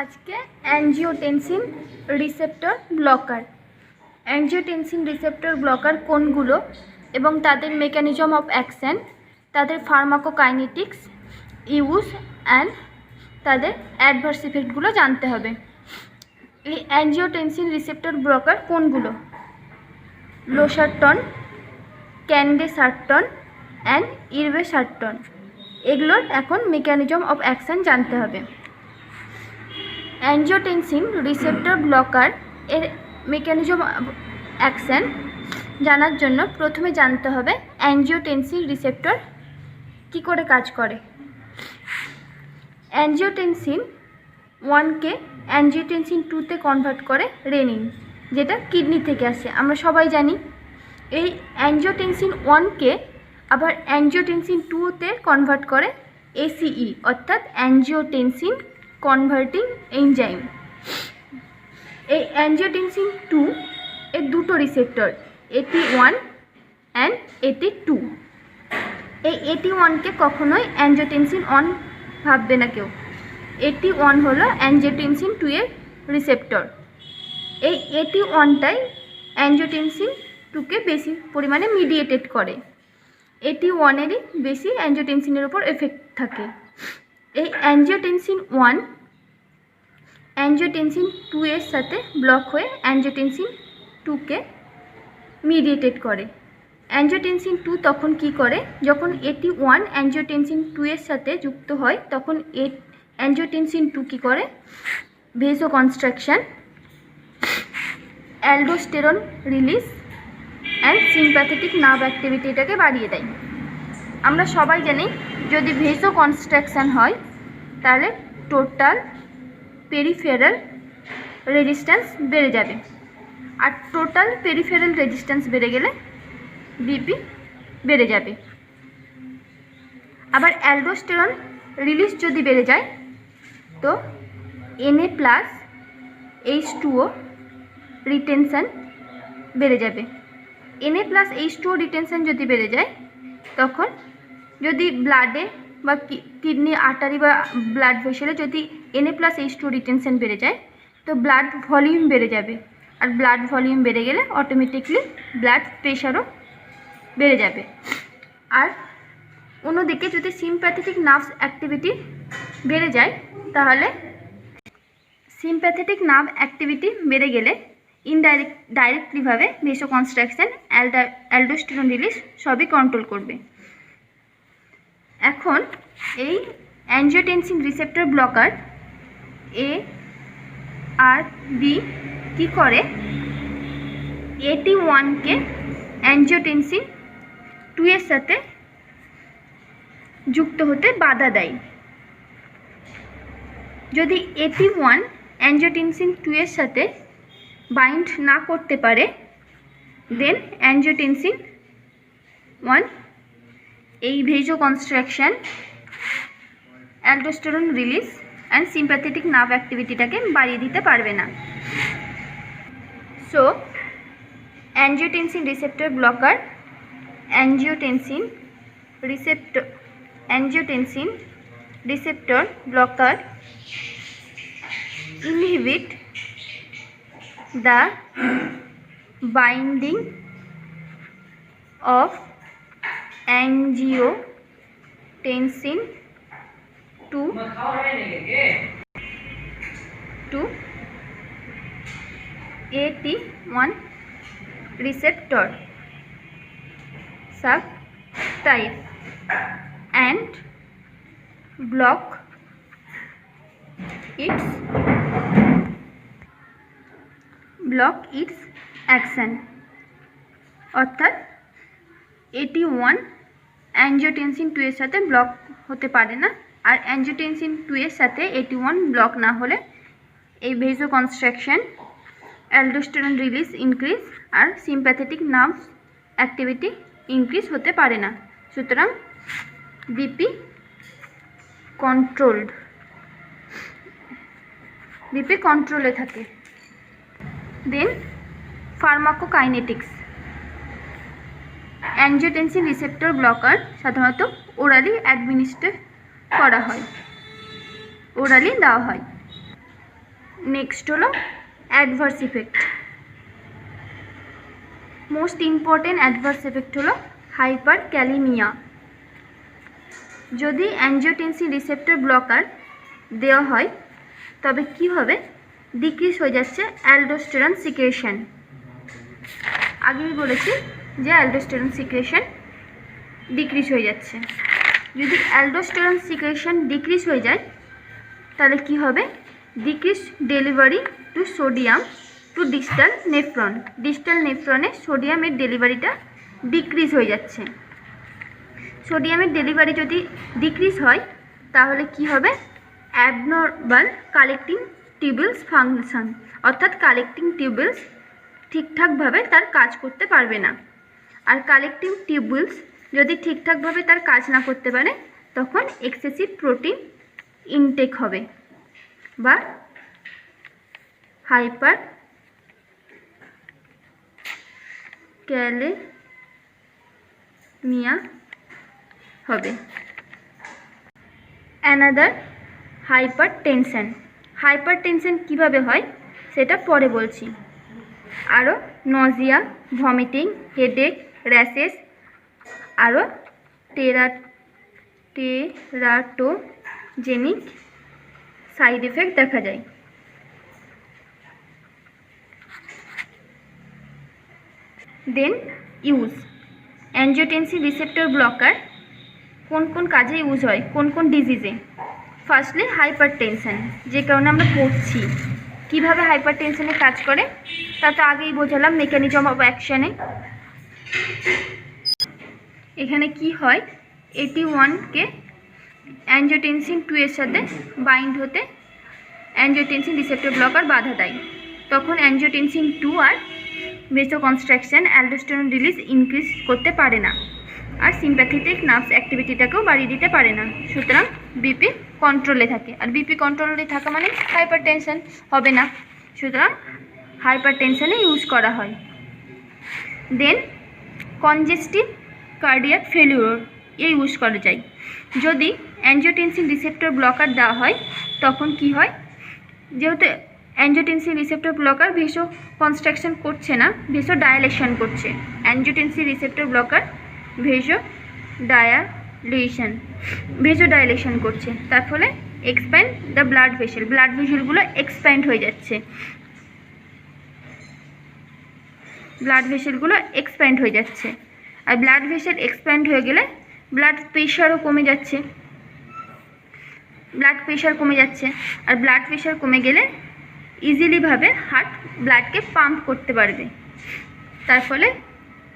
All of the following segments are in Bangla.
আজকে angiotensin receptor blocker angiotensin receptor blocker কোনগুলো এবং তাদের মেকানিজম অফ অ্যাকশন, তাদের ফার্মাকোকাইনেটিক্স, ইউজ অ্যান্ড তাদের অ্যাডভার্স ইফেক্টগুলো জানতে হবে। এই অ্যাঞ্জিওটেনসিন রিসেপ্টর ব্লকার কোনগুলো? লোসারটন, ক্যান্ডেসারটন অ্যান্ড ইরবেসারটন। এগুলোর এখন মেকানিজম অফ অ্যাকশন জানতে হবে। অ্যাঞ্জিওটেনসিন রিসেপ্টর ব্লকার এর মেকানিজম অ্যাকশন জানার জন্য প্রথমে জানতে হবে অ্যাঞ্জিওটেনসিন রিসেপ্টর কী করে কাজ করে। অ্যাঞ্জিওটেনসিন 1কে অ্যাঞ্জিওটেনসিন 2তে কনভার্ট করে রেনিন, যেটা কিডনি থেকে আসে, আমরা সবাই জানি। এই অ্যাঞ্জিওটেনসিন 1কে আবার অ্যাঞ্জিওটেনসিন 2তে কনভার্ট করে ACE অর্থাৎ অ্যাঞ্জিওটেনসিন কনভার্টিং এনজাইম। এই অ্যাঞ্জিওটেনসিন 2 এর দুটো রিসেপ্টর, AT1 অ্যান্ড AT2। এই AT1কে কখনোই অ্যাঞ্জিওটেনসিন 1 ভাববে না কেউ। AT1 হলো অ্যাঞ্জিওটেনসিন 2 এর রিসেপ্টর। এই AT1টাই অ্যাঞ্জিওটেনসিন 2কে বেশি পরিমাণে মিডিয়েটেড করে। AT1-এরই বেশি অ্যাঞ্জিওটেনসিনের উপর এফেক্ট থাকে। এই অ্যাঞ্জিওটেনসিন 1 অ্যাঞ্জিওটেনসিন 2 এর সাথে ব্লক হয়ে অ্যাঞ্জিওটেনসিন 2কে মিডিয়েটেড করে। অ্যাঞ্জিওটেনসিন 2 তখন কি করে, যখন AT1 অ্যাঞ্জিওটেনসিন 2 এর সাথে যুক্ত হয় তখন অ্যাঞ্জিওটেনসিন 2 কী করে, vasoconstruction, aldosterone release and sympathetic nerve অ্যাক্টিভিটিটাকে বাড়িয়ে দেয়। আমরা সবাই জানি যদি ভেসোকনস্ট্রাকশন হয় তাহলে টোটাল পেরিফেরাল রেজিস্ট্যান্স বেড়ে যাবে, আর টোটাল পেরিফেরাল রেজিস্ট্যান্স বেড়ে গেলে বিপি বেড়ে যাবে। আবার অ্যালডোস্টেরন রিলিজ যদি বেড়ে যায় তো Na+H2O রিটেনশন বেড়ে যাবে। Na+H2O রিটেনশন যদি বেড়ে যায় তখন যদি ব্লাডে বা কিডনি আর্টারি বা ব্লাড ভেসেলে যদি Na+H2O রিটেনশন বেড়ে যায় তো ব্লাড ভলিউম বেড়ে যাবে, আর ব্লাড ভলিউম বেড়ে গেলে অটোমেটিকলি ব্লাড প্রেশারও বেড়ে যাবে। আর অন্যদিকে যদি সিম্প্যাথেটিক নার্ভস অ্যাক্টিভিটি বেড়ে যায় তাহলে সিম্প্যাথেটিক নার্ভ অ্যাক্টিভিটি বেড়ে গেলে ডাইরেক্টলিভাবে ভেসোকনস্ট্রাকশন, অ্যালডোস্টেরন রিলিজ সবই কন্ট্রোল করবে। এখন এই অ্যাঞ্জিওটেনসিন রিসেপ্টর ব্লকার A আর B কী করে, AT1কে অ্যাঞ্জিওটেনসিন 2 এর সাথে যুক্ত হতে বাধা দেয়। যদি AT1 অ্যাঞ্জিওটেনসিন 2 এর সাথে বাইন্ড না করতে পারে দেন অ্যাঞ্জিওটেনসিন 1 এই vasoconstruction, aldosterone release and sympathetic nerve অ্যাক্টিভিটিটাকে বাড়িয়ে দিতে পারবে না। So angiotensin receptor blocker angiotensin receptor blocker inhibit the binding of angiotensin to AT1 receptor subtype and block its action। অর্থাৎ AT1 অ্যাঞ্জিওটেনসিন 2 এর সাথে ব্লক হতে পারে না, আর অ্যাঞ্জিওটেনসিন 2 এর সাথে AT1 ব্লক না হলে এই ভেসোকনস্ট্রাকশন, অ্যালডোস্টেরন রিলিজ ইনক্রিজ আর সিম্প্যাথেটিক নার্ভ অ্যাক্টিভিটি ইনক্রিজ হতে পারে না। সুতরাং বিপি কন্ট্রোলে থাকে। দেন ফার্মাকোকাইনেটিক্স। অ্যাঞ্জিওটেনসিন রিসেপ্টর ব্লকার সাধারণত ওরালি অ্যাডমিনিস্ট্রেট করা হয়, ওরালি দেওয়া হয়। নেক্সট হলো adverse effect. Most important adverse effect হলো হাইপার ক্যালিমিয়া। যদি অ্যাঞ্জিওটেনসিন রিসেপ্টর ব্লকার দেওয়া হয় তবে কী হবে, ডিক্রিজ হয়ে যাচ্ছে অ্যালডোস্টেরন সিক্রেশন। আগেই বলেছি যে অ্যালডোস্টেরন সিক্রেশন ডিক্রিজ হয়ে যাচ্ছে। যদি অ্যালডোস্টেরন সিক্রেশন ডিক্রিজ হয়ে যায় তাহলে কি হবে, decrease delivery to sodium to distal nephron. Distal নেফ্রনে সোডিয়ামের ডেলিভারিটা ডিক্রিজ হয়ে যাচ্ছে। সোডিয়ামের ডেলিভারি যদি ডিক্রিজ হয় তাহলে কি হবে, অ্যাবনর্মাল কালেক্টিং টিউবুলস ফাংশন, অর্থাৎ কালেক্টিং টিউবুলস ঠিকঠাকভাবে তার কাজ করতে পারবে না। আর কালেক্টিং টিউবুলস যদি ঠিকঠাকভাবে তার কাজ না করতে পারে তখন এক্সেসিভ প্রোটিন ইনটেক হবে বা হাইপার ক্যালেমিয়া হবে। Another hypertension. Hypertension কীভাবে হয় সেটা পরে বলছি। আরও নজিয়া, ভমিটিং, হেডেক, র্যাশেস, আরও টেরাটোজেনিক সাইড এফেক্ট দেখা যায়। Then use. Angiotensin receptor blocker কোন কোন কাজে ইউজ হয়, কোন কোন ডিজিজে। ফার্স্টলি হাইপার টেনশন, যে কারণে আমরা পড়ছি। কীভাবে হাইপার টেনশনে কাজ করে তা তো আগেই বোঝালাম মেকানিজম অফ অ্যাকশানে। এখানে কি হয়, AT1কে অ্যাঞ্জিওটেনসিন 2 এর সাথে বাইন্ড হতে অ্যাঞ্জিওটেনসিন রিসেপ্টর ব্লকার বাধা দেয়। তখন অ্যাঞ্জিওটেনসিন 2 আর ভেসোকনস্ট্রাকশন, অ্যালডোস্টেরন রিলিজ ইনক্রিজ করতে পারে না, আর সিম্প্যাথেটিক নার্ভস অ্যাক্টিভিটিটাকেও বাড়িয়ে দিতে পারে না। সুতরাং বিপি কন্ট্রোলে থাকে, আর বিপি কন্ট্রোলে থাকা মানে হাইপার টেনশন হবে না। সুতরাং হাইপার টেনশনে ইউজ করা হয়। দেন কনজেস্টিভ কার্ডিয়াক ফেলিওর ইউজ করা যায়। যদি অ্যাঞ্জিওটেনসিন রিসেপ্টর ব্লকার দেওয়া হয় তখন কি হয়, যেহেতু angiotensin receptor blocker vasoconstruction করছে না, ভেসো ডায়ালেশন করছে। Angiotensin receptor blocker vasodilation করছে, তার ফলে expand the blood vessel, blood ভেসেলগুলো এক্সপ্যান্ড হয়ে যাচ্ছে। ব্লাড ভেসেলগুলো এক্সপ্যান্ড হয়ে যাচ্ছে, আর ব্লাড ভেসেল এক্সপ্যান্ড হয়ে গেলে ব্লাড প্রেশারও কমে যাচ্ছে। ব্লাড প্রেশার কমে যাচ্ছে, আর ব্লাড প্রেশার কমে গেলে ইজিলিভাবে হার্ট ব্লাডকে পাম্প করতে পারবে। তার ফলে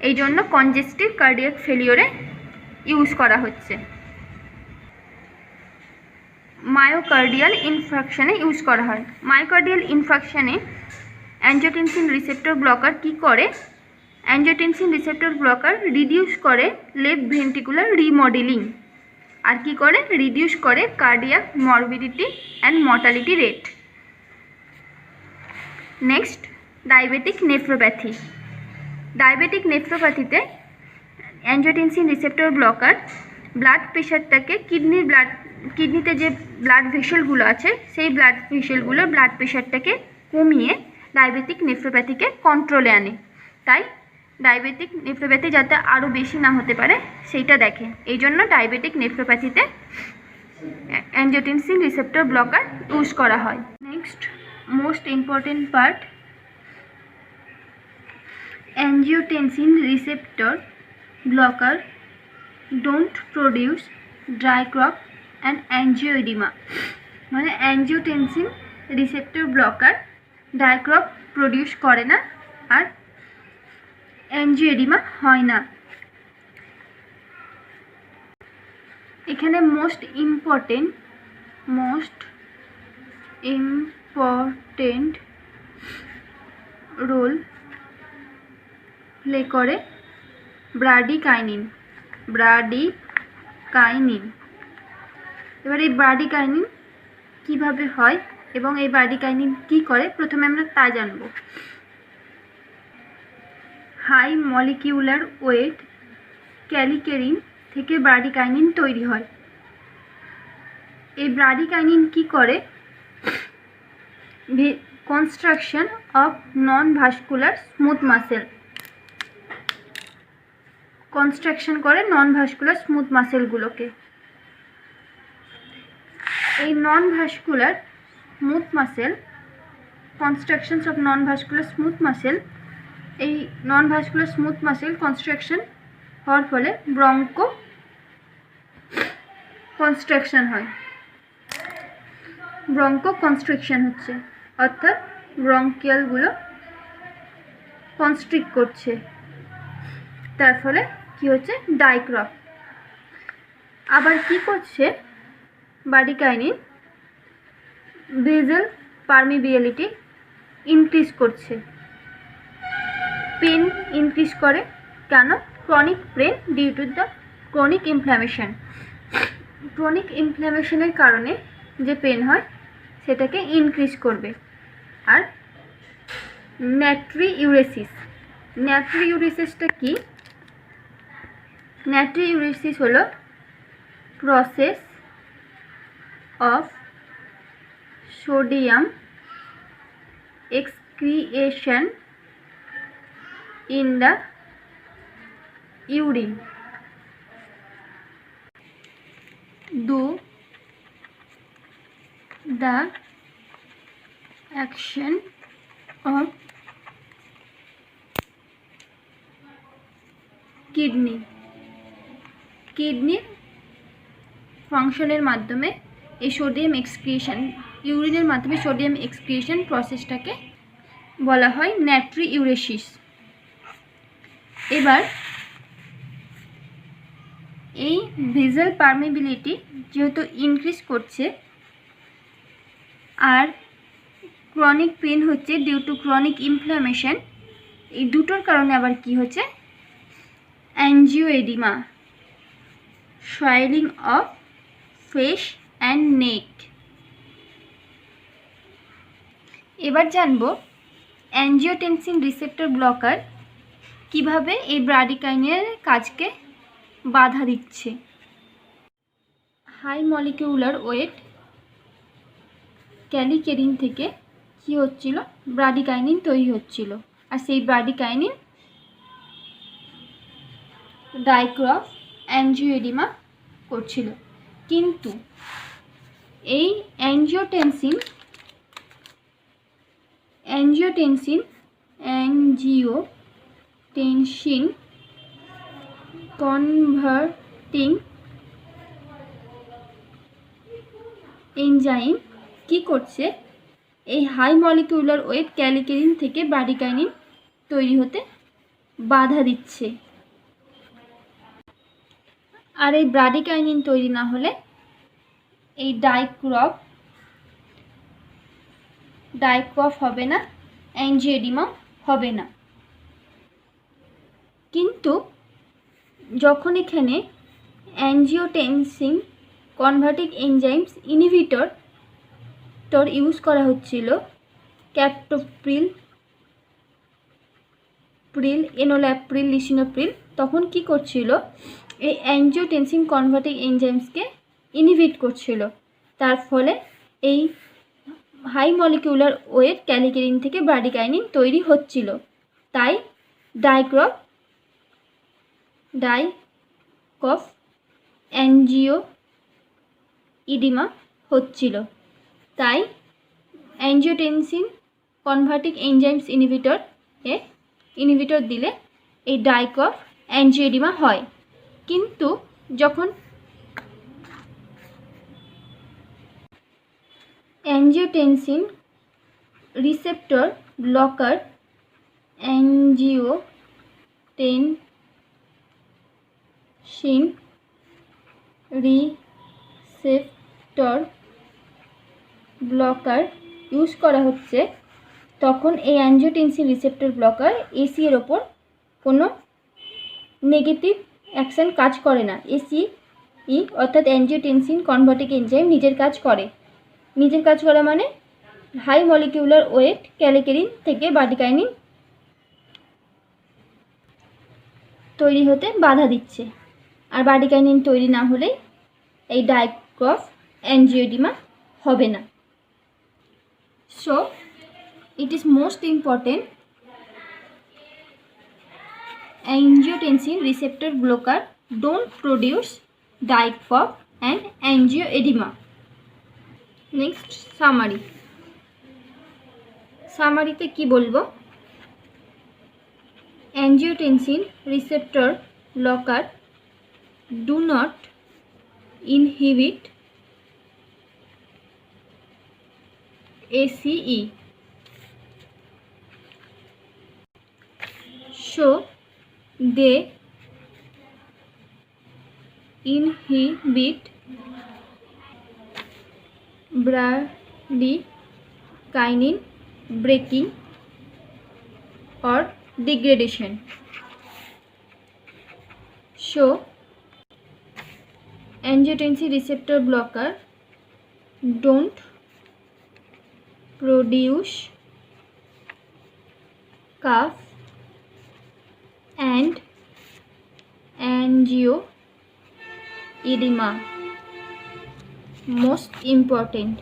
এই জন্য কনজেস্টিভ কার্ডিয়াক ফেলিওরে ইউজ করা হচ্ছে। মায়োকার্ডিয়াল ইনফ্রাকশানে ইউজ করা হয়। মায়োকার্ডিয়াল ইনফ্রাকশানে অ্যাঞ্জিওটেনসিন রিসেপ্টর ব্লকার কি করে, অ্যাঞ্জিওটেনসিন রিসেপ্টর ব্লকার রিডিউস করে লেফট ভেন্ট্রিকুলার রিমডেলিং, আর কি করে, রিডিউস করে cardiac morbidity and mortality rate. Next diabetic nephropathy. Diabetic নেফ্রোপ্যাথিতে অ্যাঞ্জিওটেনসিন রিসেপ্টর ব্লকার ব্লাড প্রেশারটাকে কিডনিতে যে ব্লাড ভেসেলগুলো আছে সেই ব্লাড ভেসেলগুলো ব্লাড প্রেশারটাকে কমিয়ে ডায়াবেটিক নেফ্রোপ্যাথিকে কন্ট্রোলে আনে। তাই ডায়াবেটিক নেফ্রোপ্যাথি যাতে আরও বেশি না হতে পারে সেইটা দেখে, এই জন্য ডায়াবেটিক নেফ্রোপ্যাথিতে অ্যাঞ্জিওটেনসিন রিসেপ্টর ব্লকার ইউজ করা হয়। Next most important part, angiotensin receptor blocker don't produce dry ক্রপ অ্যান্ড অ্যাঞ্জিওএডিমা। মানে অ্যাঞ্জিওটেনসিন রিসেপ্টর ব্লকার ড্রাই ক্রপ প্রডিউস করে না আর অ্যাঞ্জিওএডিমা হয় না। এখানে মোস্ট ইম্পর্টেন্ট রোল প্লে করে ব্রাডিকাইনিন। এবার এই ব্রাডিকাইনিন কীভাবে হয় এবং এই ব্রাডিকাইনিন কী করে প্রথমে আমরা তা জানব। হাই মলিকিউলার ওয়েট ক্যালিকেরিন থেকে ব্রাডিকাইনিন তৈরি হয়। এই ব্রাডিকাইনিন কী করে, construction of non vascular smooth muscle, construction করে নন ভাস্কুলার স্মুথ মাসেলগুলোকে। এই non vascular smooth muscle, constructions of non vascular smooth muscle, এই non vascular smooth muscle construction হওয়ার ফলে ব্রঙ্কো কনস্ট্রাকশন হয়, ব্রঙ্কো কনস্ট্রিকশন হচ্ছে, অর্থাৎ ব্রঙ্কিয়ালগুলো কনস্ট্রিক্ট করছে, তার ফলে কি হচ্ছে ডাইক্রফ। আবার কি করছে ব্রাডিকাইনিন, বেসাল পারমিবিলিটি ইনক্রিজ করছে, পেন ইনক্রিজ করে। কেন? Chronic pain due to the chronic inflammation, chronic ইনফ্ল্যামেশনের কারণে যে পেন হয় সেটাকে ইনক্রিজ করবে। আর ন্যাট্রিউরেসিস, ন্যাট্রিউরেসিসটা কি? ন্যাট্রিউরেসিস হলো process of sodium excoriation in the urine due the action of kidney, কিডনির ফাংশনের মাধ্যমে এই সোডিয়াম এক্সক্রিয়েশন, ইউরিনের মাধ্যমে সোডিয়াম এক্সক্রিয়েশন প্রসেসটাকে বলা হয় ন্যাট্রিউরেসিস। এবার এই ভেসাল পারমিবিলিটি যেহেতু ইনক্রিজ করছে আর ক্রনিক পেন হচ্ছে ডিউ টু ক্রনিক ইনফ্ল্যামেশন, এই দুটোর কারণে আবার কি হচ্ছে angioedema, swelling of face and neck. এবার জানবো অ্যাঞ্জিওটেনসিন রিসেপ্টর ব্লকার কিভাবে এই ব্রাডিকাইনের কাজকে বাধা দিচ্ছে। হাই মলিকিউলার ওয়েট ক্যালিকেরিন থেকে কি হচ্ছিল, ব্রাডিকাইনিন তৈরি হচ্ছিল, আর সেই ব্রাডিকাইনিন ডাইক্রফ অ্যাঞ্জিওএডিমা করছিল। কিন্তু এই অ্যাঞ্জিওটেনসিন কনভার্টিং এনজাইম কি করছে, এই হাই মলিকিউলার ওয়েট ক্যালিকেরিন থেকে ব্রাডিকাইনিন তৈরি হতে বাধা দিচ্ছে। আর এই ব্রাডিকাইনিন তৈরি না হলে এই ডাইক্রফ হবে না, অ্যাঞ্জিওএডিমা হবে না। কিন্তু যখন এখানে angiotensin converting enzymes inhibitor use করা হচ্ছিল, ক্যাপটোপ্রিল, এনোল্যাপ্রিল, লিসিনোপ্রিল, তখন কি করছিল এই অ্যাঞ্জিওটেনসিন কনভার্টিং এনজাইমসকে ইনহিবিট করছিল, তার ফলে এই হাই মলিকিউলার ওয়েট ক্যালিকেরিন থেকে ব্রাডিকাইনিন তৈরি হচ্ছিল, তাই ডাইক্রফ অ্যাঞ্জিওএডিমা হচ্ছিল। তাই অ্যাঞ্জিওটেনসিন কনভার্টিং এনজাইমস ইনহিবিটর দিলে এই ডাইক্রফ অ্যাঞ্জিওএডিমা হয়। কিন্তু যখন angiotensin receptor blocker angiotensin receptor blocker use করা হচ্ছে, তখন এই অ্যাঞ্জিওটেনসিন রিসেপ্টর ব্লকার এসি এর ওপর কোনো নেগেটিভ অ্যাকশন কাজ করে না। এসি অর্থাৎ অ্যাঞ্জিওটেনসিন কনভার্টিং এনজাইম নিজের কাজ করে মানে হাই মলিকিউলার ওয়েট ক্যালিকেরিন থেকে ব্রাডিকাইনিন তৈরি হতে বাধা দিচ্ছে, আর ব্রাডিকাইনিন তৈরি না হলে এই ডাইক্রফ অ্যাঞ্জিওএডিমা হবে না। So it is most important. Angiotensin receptor blocker don't produce diet cough and angioedema. Next, summary. সামারিতে কি বলবো? Angiotensin receptor blocker do not inhibit ACE. So they inhibit bradykinin breaking or degradation. So angiotensin receptor blocker don't produce cough and angioedema. Most important.